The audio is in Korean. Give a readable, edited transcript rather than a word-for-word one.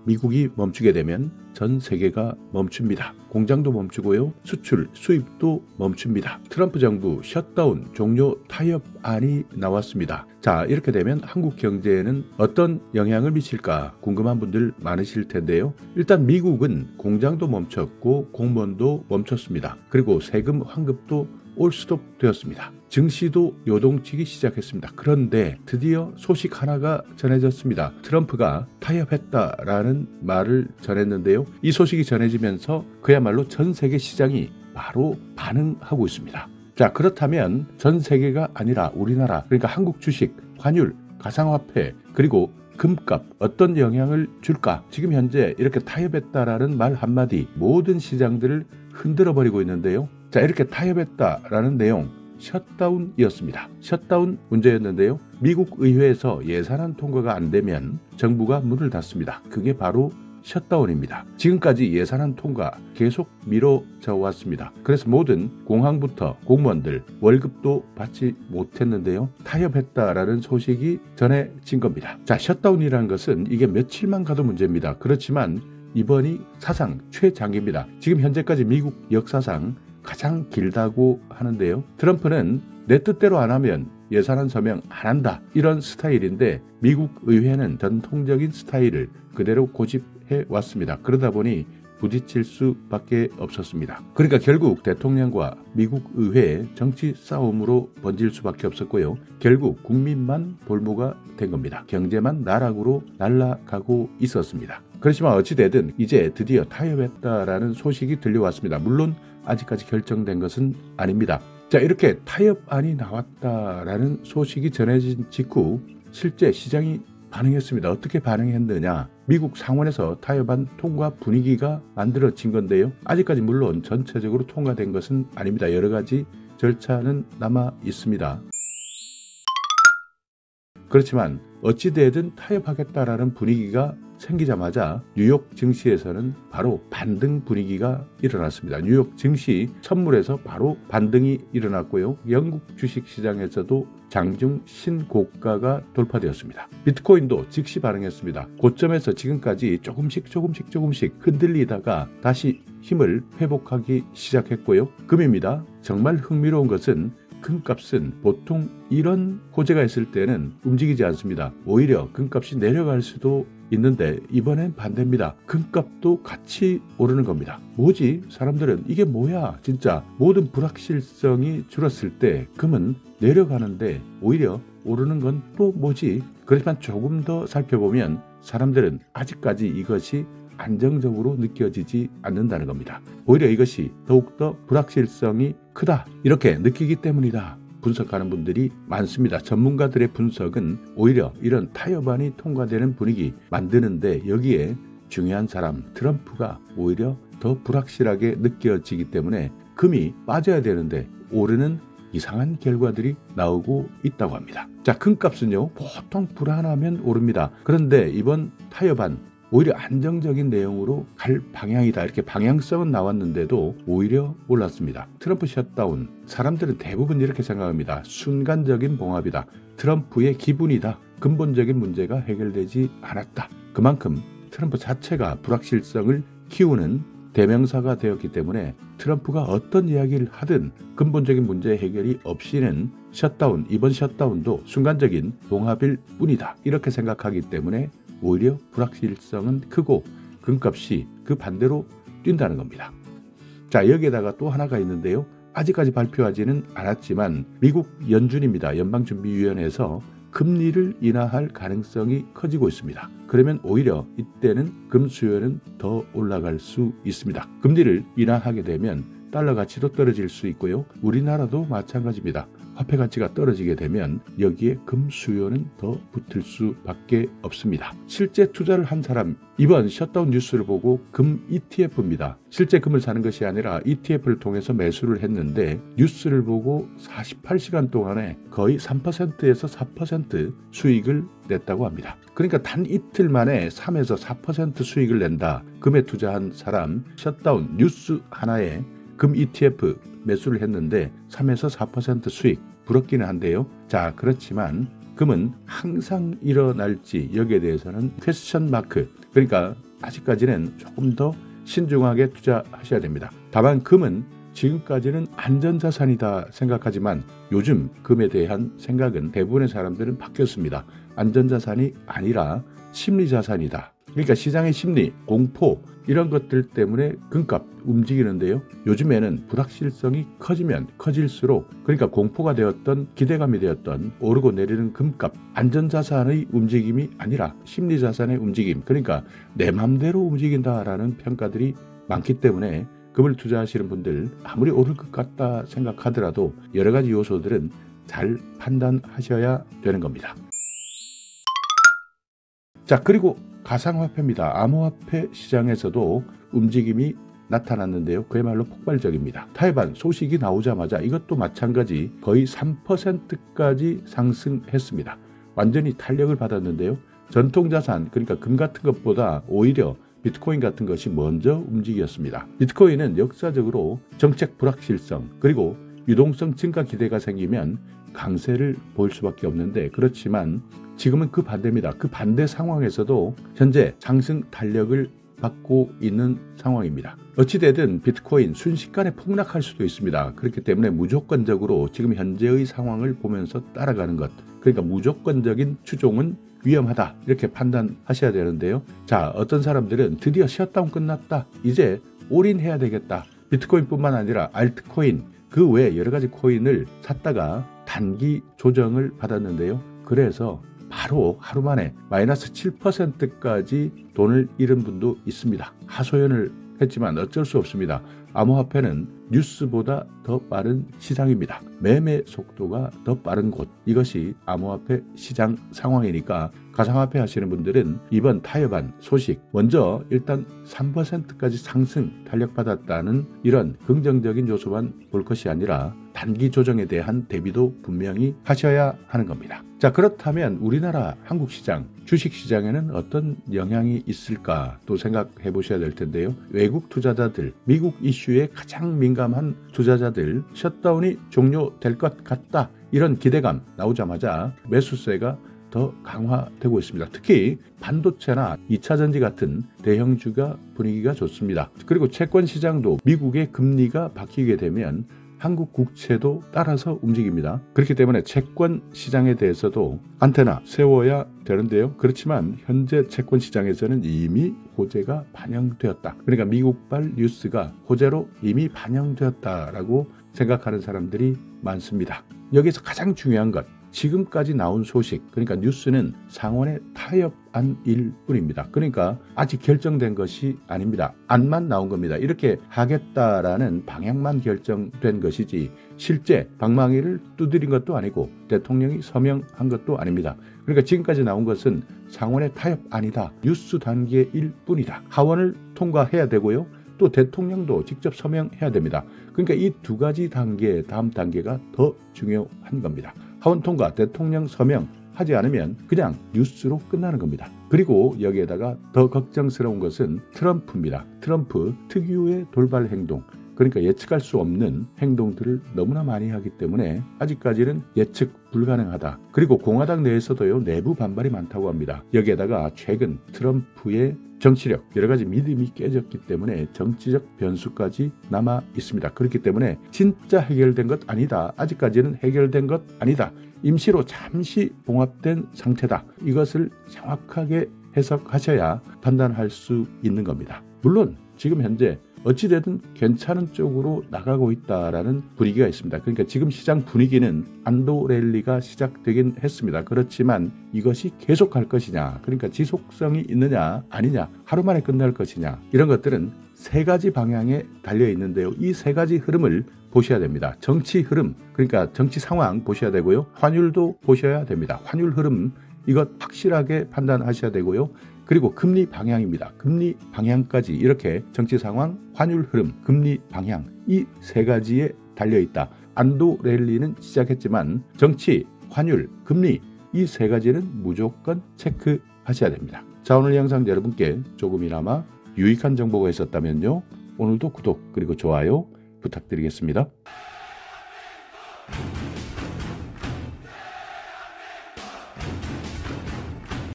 미국이 멈추게 되면 전 세계가 멈춥니다. 공장도 멈추고요. 수출, 수입도 멈춥니다. 트럼프 정부 셧다운 종료 타협안이 나왔습니다. 자, 이렇게 되면 한국 경제에는 어떤 영향을 미칠까 궁금한 분들 많으실 텐데요. 일단 미국은 공장도 멈췄고 공무원도 멈췄습니다. 그리고 세금 환급도 올스톱 되었습니다. 증시도 요동치기 시작했습니다. 그런데 드디어 소식 하나가 전해졌습니다. 트럼프가 타협했다라는 말을 전했는데요. 이 소식이 전해지면서 그야말로 전 세계 시장이 바로 반응하고 있습니다. 자, 그렇다면 전 세계가 아니라 우리나라, 그러니까 한국 주식, 환율, 가상화폐, 그리고 금값 어떤 영향을 줄까? 지금 현재 이렇게 타협했다라는 말 한마디 모든 시장들을 흔들어 버리고 있는데요. 자, 이렇게 타협했다라는 내용 셧다운이었습니다. 셧다운 문제였는데요. 미국 의회에서 예산안 통과가 안 되면 정부가 문을 닫습니다. 그게 바로 셧다운입니다. 지금까지 예산안 통과 계속 미뤄져 왔습니다. 그래서 모든 공항부터 공무원들 월급도 받지 못했는데요. 타협했다라는 소식이 전해진 겁니다. 자, 셧다운이라는 것은 이게 며칠만 가도 문제입니다. 그렇지만 이번이 사상 최장기입니다. 지금 현재까지 미국 역사상 가장 길다고 하는데요. 트럼프는 내 뜻대로 안 하면 예산안 서명 안 한다 이런 스타일인데 미국 의회는 전통적인 스타일을 그대로 고집해 왔습니다. 그러다 보니 부딪힐 수밖에 없었습니다. 그러니까 결국 대통령과 미국 의회의 정치 싸움으로 번질 수밖에 없었고요. 결국 국민만 볼모가 된 겁니다. 경제만 나락으로 날아가고 있었습니다. 그렇지만 어찌되든 이제 드디어 타협했다라는 소식이 들려왔습니다. 물론 아직까지 결정된 것은 아닙니다. 자, 이렇게 타협안이 나왔다라는 소식이 전해진 직후 실제 시장이 반응했습니다. 어떻게 반응했느냐? 미국 상원에서 타협안 통과 분위기가 만들어진 건데요. 아직까지 물론 전체적으로 통과된 것은 아닙니다. 여러 가지 절차는 남아 있습니다. 그렇지만 어찌되든 타협하겠다라는 분위기가 생기자마자 뉴욕 증시에서는 바로 반등 분위기가 일어났습니다. 뉴욕 증시 선물에서 바로 반등이 일어났고요. 영국 주식시장에서도 장중 신고가가 돌파되었습니다. 비트코인도 즉시 반응했습니다. 고점에서 지금까지 조금씩 흔들리다가 다시 힘을 회복하기 시작했고요. 금입니다. 정말 흥미로운 것은 금값은 보통 이런 호재가 있을 때는 움직이지 않습니다. 오히려 금값이 내려갈 수도 있는데 이번엔 반대입니다. 금값도 같이 오르는 겁니다. 뭐지? 사람들은 이게 뭐야? 진짜 모든 불확실성이 줄었을 때 금은 내려가는데 오히려 오르는 건 또 뭐지? 그렇지만 조금 더 살펴보면 사람들은 아직까지 이것이 안정적으로 느껴지지 않는다는 겁니다. 오히려 이것이 더욱더 불확실성이 크다 이렇게 느끼기 때문이다 분석하는 분들이 많습니다. 전문가들의 분석은 오히려 이런 타협안이 통과되는 분위기 만드는데 여기에 중요한 사람 트럼프가 오히려 더 불확실하게 느껴지기 때문에 금이 빠져야 되는데 오르는 이상한 결과들이 나오고 있다고 합니다. 자, 금값은요 보통 불안하면 오릅니다. 그런데 이번 타협안 오히려 안정적인 내용으로 갈 방향이다 이렇게 방향성은 나왔는데도 오히려 올랐습니다. 트럼프 셧다운 사람들은 대부분 이렇게 생각합니다. 순간적인 봉합이다. 트럼프의 기분이다. 근본적인 문제가 해결되지 않았다. 그만큼 트럼프 자체가 불확실성을 키우는 대명사가 되었기 때문에 트럼프가 어떤 이야기를 하든 근본적인 문제 해결이 없이는 셧다운 이번 셧다운도 순간적인 봉합일 뿐이다 이렇게 생각하기 때문에 오히려 불확실성은 크고 금값이 그 반대로 뛴다는 겁니다. 자, 여기에다가 또 하나가 있는데요. 아직까지 발표하지는 않았지만 미국 연준입니다. 연방준비위원회에서 금리를 인하할 가능성이 커지고 있습니다. 그러면 오히려 이때는 금 수요는 더 올라갈 수 있습니다. 금리를 인하하게 되면 달러 가치도 떨어질 수 있고요. 우리나라도 마찬가지입니다. 화폐 가치가 떨어지게 되면 여기에 금 수요는 더 붙을 수밖에 없습니다. 실제 투자를 한 사람 이번 셧다운 뉴스를 보고 금 ETF입니다. 실제 금을 사는 것이 아니라 ETF를 통해서 매수를 했는데 뉴스를 보고 48시간 동안에 거의 3%에서 4% 수익을 냈다고 합니다. 그러니까 단 이틀 만에 3에서 4% 수익을 낸다. 금에 투자한 사람 셧다운 뉴스 하나에 금 ETF 매수를 했는데 3에서 4% 수익 부럽기는 한데요. 자, 그렇지만 금은 항상 일어날지 여기에 대해서는 퀘스천 마크 그러니까 아직까지는 조금 더 신중하게 투자하셔야 됩니다. 다만 금은 지금까지는 안전자산이다 생각하지만 요즘 금에 대한 생각은 대부분의 사람들은 바뀌었습니다. 안전자산이 아니라 심리자산이다. 그러니까 시장의 심리, 공포 이런 것들 때문에 금값 움직이는데요. 요즘에는 불확실성이 커지면 커질수록 그러니까 공포가 되었던 기대감이 되었던 오르고 내리는 금값 안전자산의 움직임이 아니라 심리자산의 움직임 그러니까 내 맘대로 움직인다라는 평가들이 많기 때문에 금을 투자하시는 분들 아무리 오를 것 같다 생각하더라도 여러 가지 요소들은 잘 판단하셔야 되는 겁니다. 자, 그리고 가상화폐입니다. 암호화폐 시장에서도 움직임이 나타났는데요. 그야말로 폭발적입니다. 타이완 소식이 나오자마자 이것도 마찬가지 거의 3%까지 상승했습니다. 완전히 탄력을 받았는데요. 전통자산 그러니까 금 같은 것보다 오히려 비트코인 같은 것이 먼저 움직였습니다. 비트코인은 역사적으로 정책 불확실성 그리고 유동성 증가 기대가 생기면 강세를 보일 수밖에 없는데 그렇지만 지금은 그 반대입니다. 그 반대 상황에서도 현재 상승 탄력을 받고 있는 상황입니다. 어찌되든 비트코인 순식간에 폭락할 수도 있습니다. 그렇기 때문에 무조건적으로 지금 현재의 상황을 보면서 따라가는 것 그러니까 무조건적인 추종은 위험하다 이렇게 판단하셔야 되는데요. 자, 어떤 사람들은 드디어 셧다운 끝났다. 이제 올인해야 되겠다. 비트코인뿐만 아니라 알트코인 그 외 여러 가지 코인을 샀다가 단기 조정을 받았는데요. 그래서 바로 하루 만에 마이너스 7%까지 돈을 잃은 분도 있습니다. 하소연을 했지만 어쩔 수 없습니다. 암호화폐는 뉴스보다 더 빠른 시장입니다. 매매 속도가 더 빠른 곳 이것이 암호화폐 시장 상황이니까 가상화폐 하시는 분들은 이번 타이완 소식 먼저 일단 3%까지 상승 탄력받았다는 이런 긍정적인 요소만 볼 것이 아니라 단기 조정에 대한 대비도 분명히 하셔야 하는 겁니다. 자, 그렇다면 우리나라 한국 시장, 주식 시장에는 어떤 영향이 있을까 또 생각해 보셔야 될 텐데요. 외국 투자자들, 미국 이슈에 가장 민감한 투자자들 셧다운이 종료될 것 같다. 이런 기대감 나오자마자 매수세가 더 강화되고 있습니다. 특히 반도체나 2차전지 같은 대형주가 분위기가 좋습니다. 그리고 채권 시장도 미국의 금리가 바뀌게 되면 한국 국채도 따라서 움직입니다. 그렇기 때문에 채권 시장에 대해서도 안테나 세워야 되는데요. 그렇지만 현재 채권 시장에서는 이미 호재가 반영되었다. 그러니까 미국발 뉴스가 호재로 이미 반영되었다라고 생각하는 사람들이 많습니다. 여기서 가장 중요한 것 지금까지 나온 소식 그러니까 뉴스는 상원의 타협안일 뿐입니다. 그러니까 아직 결정된 것이 아닙니다. 안만 나온 겁니다. 이렇게 하겠다라는 방향만 결정된 것이지 실제 방망이를 두드린 것도 아니고 대통령이 서명한 것도 아닙니다. 그러니까 지금까지 나온 것은 상원의 타협안이다. 뉴스 단계일 뿐이다. 하원을 통과해야 되고요. 또 대통령도 직접 서명해야 됩니다. 그러니까 이 두 가지 단계 다음 단계가 더 중요한 겁니다. 하원 통과, 대통령 서명 하지 않으면 그냥 뉴스로 끝나는 겁니다. 그리고 여기에다가 더 걱정스러운 것은 트럼프입니다. 트럼프 특유의 돌발 행동, 그러니까 예측할 수 없는 행동들을 너무나 많이 하기 때문에 아직까지는 예측 불가능하다. 그리고 공화당 내에서도요 내부 반발이 많다고 합니다. 여기에다가 최근 트럼프의 정치력, 여러 가지 믿음이 깨졌기 때문에 정치적 변수까지 남아 있습니다. 그렇기 때문에 진짜 해결된 것 아니다. 아직까지는 해결된 것 아니다. 임시로 잠시 봉합된 상태다. 이것을 정확하게 해석하셔야 판단할 수 있는 겁니다. 물론 지금 현재 어찌되든 괜찮은 쪽으로 나가고 있다라는 분위기가 있습니다. 그러니까 지금 시장 분위기는 안도 랠리가 시작되긴 했습니다. 그렇지만 이것이 계속할 것이냐, 그러니까 지속성이 있느냐 아니냐, 하루 만에 끝날 것이냐, 이런 것들은 세 가지 방향에 달려 있는데요. 이 세 가지 흐름을 보셔야 됩니다. 정치 흐름, 그러니까 정치 상황 보셔야 되고요. 환율도 보셔야 됩니다. 환율 흐름 이것 확실하게 판단하셔야 되고요. 그리고 금리 방향입니다. 금리 방향까지 이렇게 정치 상황, 환율 흐름, 금리 방향 이 세 가지에 달려있다. 안도 랠리는 시작했지만 정치, 환율, 금리 이 세 가지는 무조건 체크하셔야 됩니다. 자, 오늘 영상 여러분께 조금이나마 유익한 정보가 있었다면요. 오늘도 구독 그리고 좋아요 부탁드리겠습니다.